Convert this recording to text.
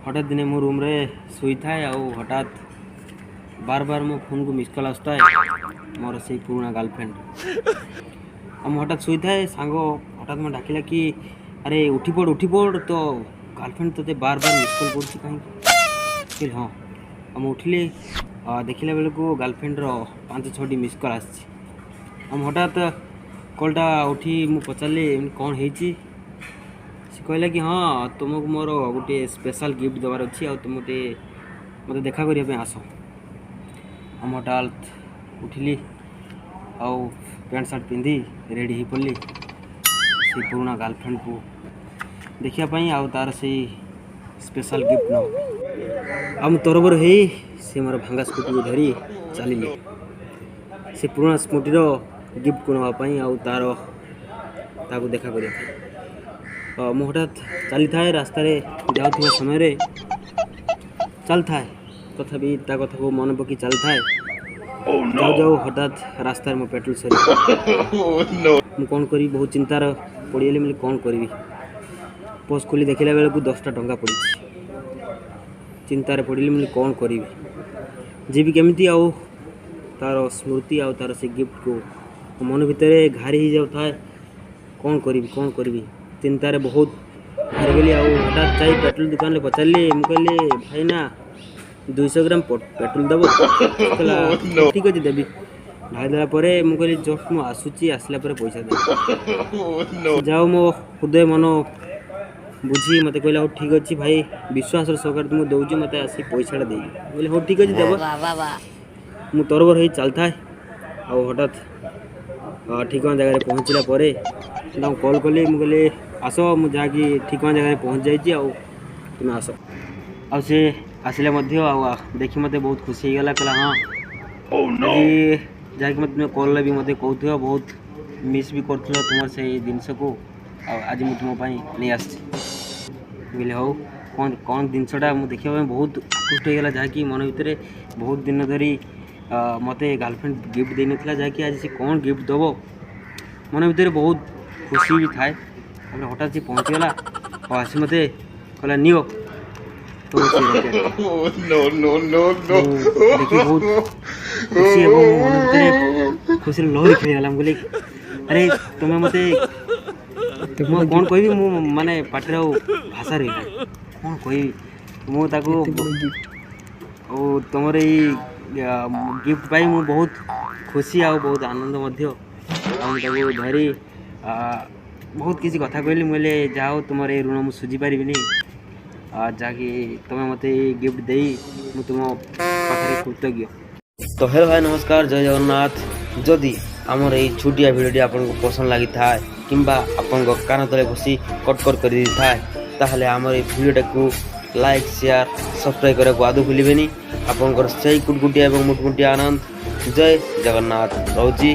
हठात दिने मो रूम रे सोई थाए हठात बार बार मो फोन को मिस कॉल आसता है मोर से पुराना गर्लफ्रेंड हठात सोई थाए सांग हठात मैं डाकिला कि अरे उठी पड़ तो गर्लफ्रेंड तो बार बार मिस कॉल कर कहीं हाँ हम उठिले देखला बेलू को गर्लफ्रेंड रो 5-6 मिस कॉल आम हठात कॉलटा उठी मु पचारे कौन है कहला कि हाँ तुमको मोर गोटे स्पेशल गिफ्ट देवार अच्छी आ तुम गोटे मत देखा करने आस हम हठात उठिली आउ पैंट सार्ट पिंधि रेडी हो पड़ी से पुराना गर्लफ्रेंड को देखापी आउ तार से स्पेशल गिफ्ट न आम तरबर हो से मोर भांगा स्कूटी को धरी चलिए से पुराना स्कूटी गिफ्ट को नापी आउ तार ताको देखा करने मु हठात चली थाए रास्तार जाऊा समय चल थाए तथापि ता कथा को मन पकि चल थाए जाऊ जाऊ हठात रास्तार मो पेट्रोल सरी मु कौन करी बहुत चिंतार पड़गली मतलब कौन करी पोस्ट खोली देखला बेलू 10टा टंका पड़ी चिंतार पड़गली मतलब कौन करी जीवी केमती आउ तार स्मृति आउ तार से गिफ्ट को मन भितर घारी हो जाए कौन करी चिंतार बहुत हार गली हठात जाई पेट्रोल दुकान में पचारे मुझे भाई ना 200 ग्राम पेट्रोल दब ठीक अच्छे देवी ढाईदेला मुझे जस्ट मु आसूची आसला पैसा दे जाओ मो हृदय मन बुझी मत कहला ठीक अच्छे भाई विश्वास सहकार तुमको दौर मत आसी पैसा दे बोले हाँ ठीक अच्छे देव मु तरबर हो चल थाए हठात ठिकाना जगह पहुँचला कॉल कली मुझे आस मुझे ठिकाना जगह पहुँच जाइए तुम्हें आस आसे आसिले देखी मत बहुत खुशी होगा कहला हाँ जहाँकि मत तुम्हें कॉल भी मत कहु बहुत मिस भी कर तुम से जिनस को आज मुझे तुम नहीं आसले हो कौन कौन जिनसटा मुझे देखा बहुत आकृष्ट होगा जहाँकि मन भितर बहुत दिन धरी मत गर्लफ्रेंड गिफ्ट दे ना जहाँकि आज से कौन गिफ्ट दब मन भितर बहुत खुशी भी थाए हठात से पहुँचीगला और आस मत कहला नियो तो देखी बहुत खुशी मन भितर खुशी लहरी खेलीगला मुझे अरे तुम्हें मत कौन कह माने पाटर भाषा रही कौन कह मुझे तुम गिफ्ट पाई मु बहुत खुशी आ बहुत आनंद धरी बहुत किसी कथा कहली मुझे जाओ तुम ऋण मुझे सुझी पारि जहाँकि तुम्हें मत गिफ्ट दे तुम पाखे कृतज्ञ। तो हेलो भाई नमस्कार जय जगन्नाथ जदि आमर ये छोटिया भिडियो आपको पसंद लगी था कि आपण कान तले बसी कटकर कर ताहले आमर ये भिडियोटा को लाइक शेयर सब्सक्राइब करने को आदौ भूलें आपंकर से कुटकुटिया और मुटमुटिया आनंद जय जगन्नाथ रोची।